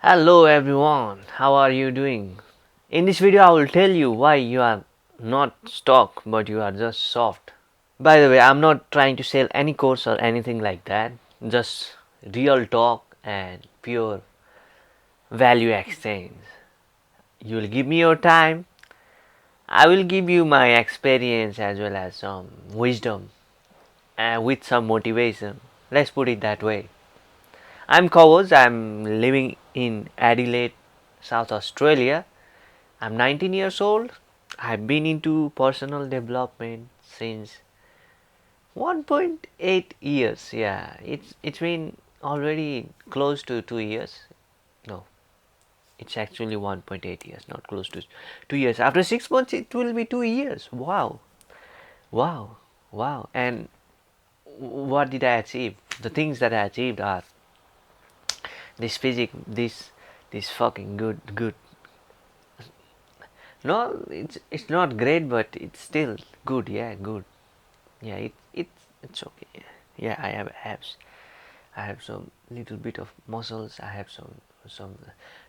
Hello everyone, how are you doing? In this video I will tell you why you are not stuck but you are just soft. By the way, I'm not trying to sell any course or anything like that, just real talk and pure value exchange. You will give me your time, I will give you my experience as well as some wisdom and with some motivation. Let's put it that way. I'm Kawaz, I'm living in Adelaide, South Australia. I'm 19 years old. I've been into personal development since 1.8 years. Yeah, it's been already close to 2 years. No, it's actually 1.8 years, not close to 2 years. After 6 months it will be 2 years. Wow. Wow. Wow. And what did I achieve? The things that I achieved are this physics, this fucking good. No, it's not great, but it's still good. Yeah, good. Yeah, it's okay. Yeah, I have abs. I have some little bit of muscles. I have some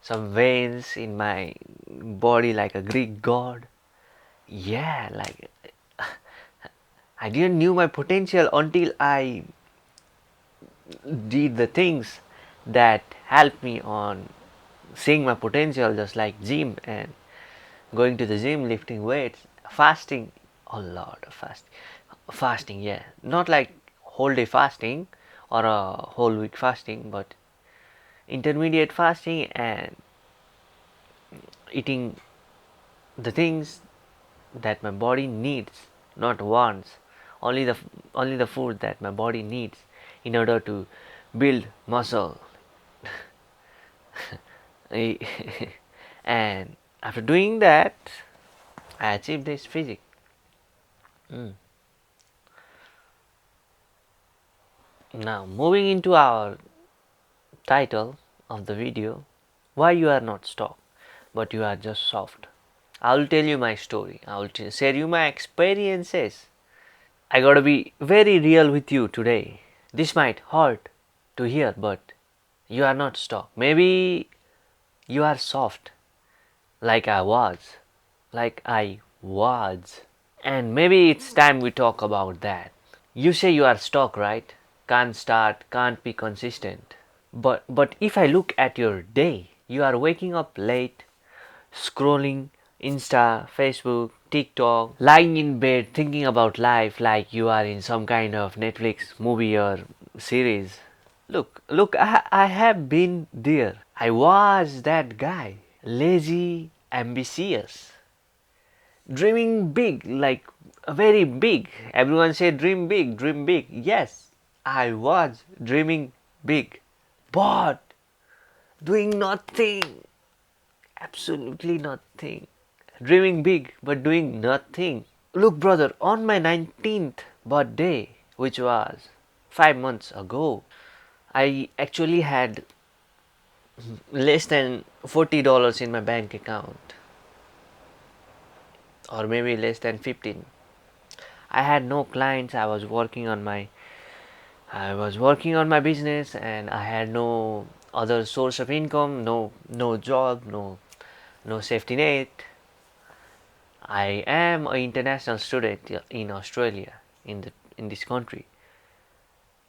some veins in my body like a Greek god. Yeah, like I didn't knew my potential until I did the things that helped me on seeing my potential, just like gym and going to the gym, lifting weights, fasting, a lot of fasting. Yeah, not like whole day fasting or a whole week fasting, but intermediate fasting and eating the things that my body needs, not wants. Only the only the food that my body needs in order to build muscle. And after doing that, I achieved this physique. Mm. Now moving into our title of the video, why you are not stuck but you are just soft. I will tell you my story. I will share you my experiences. I gotta be very real with you today. This might hurt to hear, but you are not stuck. Maybe you are soft, like I was. Like I was. And maybe it's time we talk about that. You say you are stuck, right? Can't start, can't be consistent. But if I look at your day, you are waking up late, scrolling Insta, Facebook, TikTok, lying in bed thinking about life like you are in some kind of Netflix movie or series. Look, I have been there. I was that guy. Lazy, ambitious, dreaming big, like very big. Everyone say dream big, dream big. Yes, I was dreaming big, but doing nothing, absolutely nothing. Dreaming big, but doing nothing. Look, brother, on my 19th birthday, which was 5 months ago, I actually had less than $40 in my bank account, or maybe less than 15. I had no clients. I was working on my business, and I had no other source of income, no job, no safety net. I am an international student in Australia, in this country.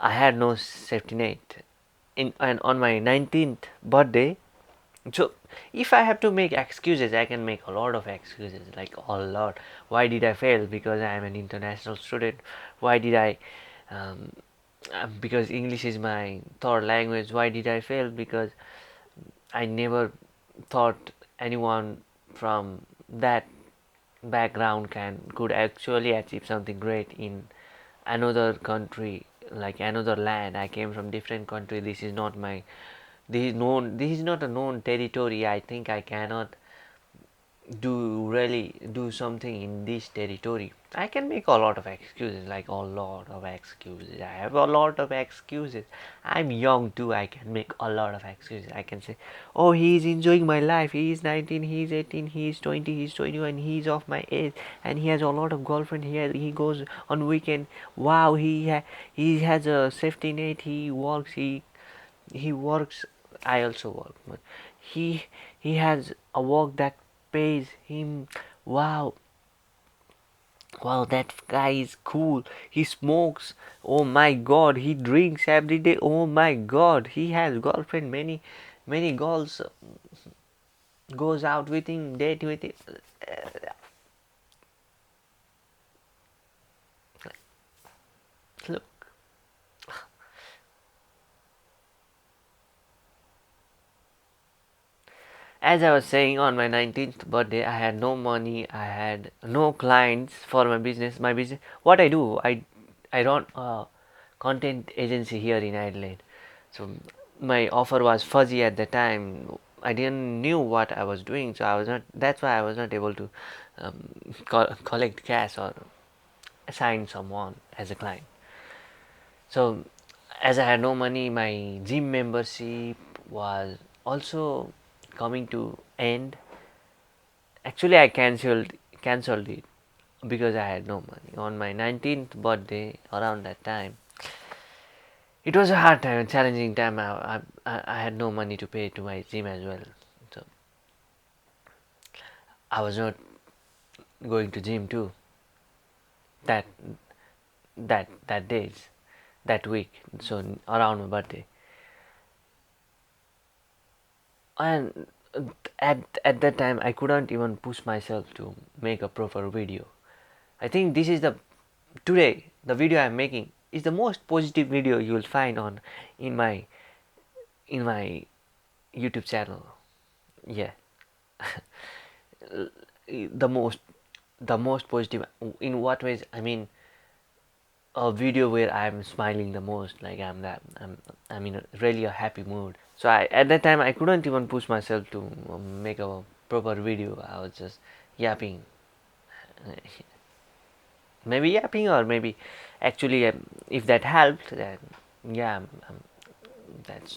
I had no safety net. And on my 19th birthday, so if I have to make excuses, I can make a lot of excuses, like a lot. Why did I fail? Because I am an international student. Why did I? Um, because English is my third language. Why did I fail? Because I never thought anyone from that background could actually achieve something great in another country, like another land. I came from different country. This is not a known territory. I think I cannot do something in this territory. I can make a lot of excuses, like a lot of excuses. I have a lot of excuses. I'm young too. I can make a lot of excuses. I can say, oh, he's enjoying my life. He's 19, he's 18, he's 20, he's 21, he's of my age, and he has a lot of girlfriend. He goes on weekend. Wow, he has a safety net. He works I also work, but he he has a work that pays him. Wow, wow, that guy is cool. He smokes. Oh my God, he drinks every day. Oh my God, he has girlfriend. Many girls goes out with him, date with him. Look, as I was saying, on my 19th birthday, I had no money. I had no clients for my business. My business. What I do, I run a content agency here in Adelaide. So my offer was fuzzy at the time. I didn't knew what I was doing, so I was not. That's why I was not able to collect cash or assign someone as a client. So as I had no money, my gym membership was also coming to end. Actually, I cancelled it because I had no money. On my 19th birthday, around that time, it was a hard time, a challenging time. I had no money to pay to my gym as well, so I was not going to gym too. That that days, that week. So around my birthday, and at that time I couldn't even push myself to make a proper video. I think this is the video I'm making is the most positive video you will find on in my in my YouTube channel. Yeah, the most the most positive. In what ways? I mean, a video where I'm smiling the most, like I'm in really a happy mood. So at that time I couldn't even push myself to make a proper video. I was just yapping, maybe yapping, or maybe actually if that helped, then yeah,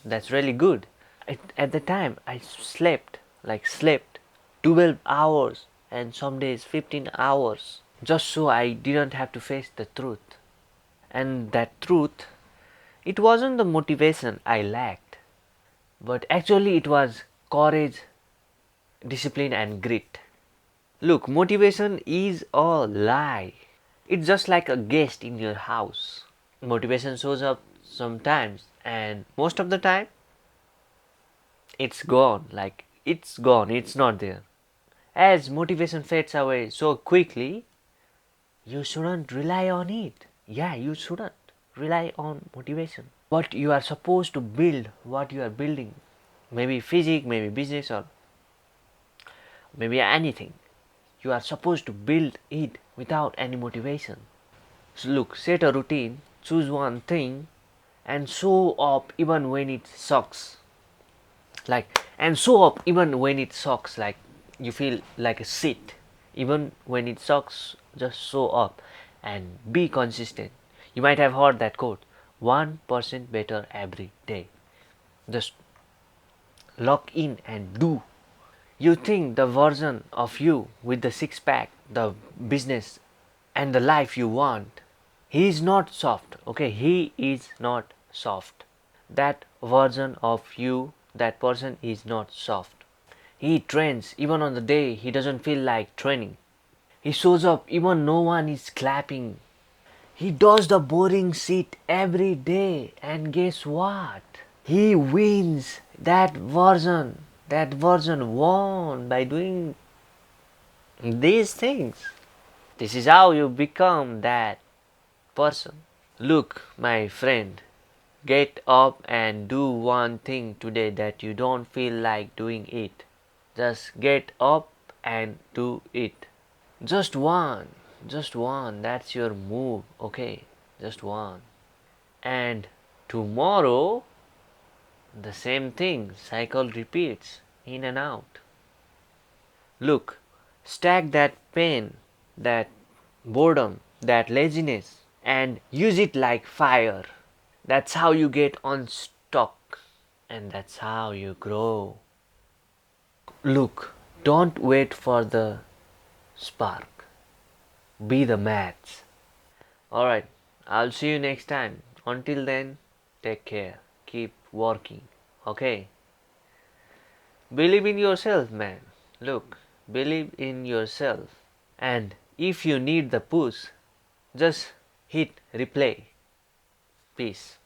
that's really good. At the time I slept 12 hours and some days 15 hours just so I didn't have to face the truth. And that truth, it wasn't the motivation I lacked, but actually it was courage, discipline, and grit. Look, motivation is a lie. It's just like a guest in your house. Motivation shows up sometimes, and most of the time, it's gone. Like, it's gone, it's not there. As motivation fades away so quickly, you shouldn't rely on it. Yeah, you shouldn't rely on motivation. What you are supposed to build, what you are building, maybe physics, maybe business, or maybe anything, you are supposed to build it without any motivation. So look, set a routine, choose one thing, and show up even when it sucks. And show up even when it sucks, like you feel like a shit. Even when it sucks, just show up and be consistent. You might have heard that quote, 1% better every day. Just lock in and do. You think the version of you with the six pack, the business, and the life you want, he is not soft. Okay, he is not soft. That version of you, that person is not soft. He trains even on the day he doesn't feel like training. He shows up even no one is clapping. He does the boring shit every day, and guess what? He wins. That version won by doing these things. This is how you become that person. Look, my friend, get up and do one thing today that you don't feel like doing it. Just get up and do it. Just one. Just one. That's your move. Okay. Just one. And tomorrow, the same thing. Cycle repeats in and out. Look, stack that pain, that boredom, that laziness, and use it like fire. That's how you get unstuck, and that's how you grow. Look, don't wait for the spark. Be the match. Alright, I'll see you next time. Until then, take care. Keep working. Okay? Believe in yourself, man. Look, believe in yourself. And if you need the push, just hit replay. Peace.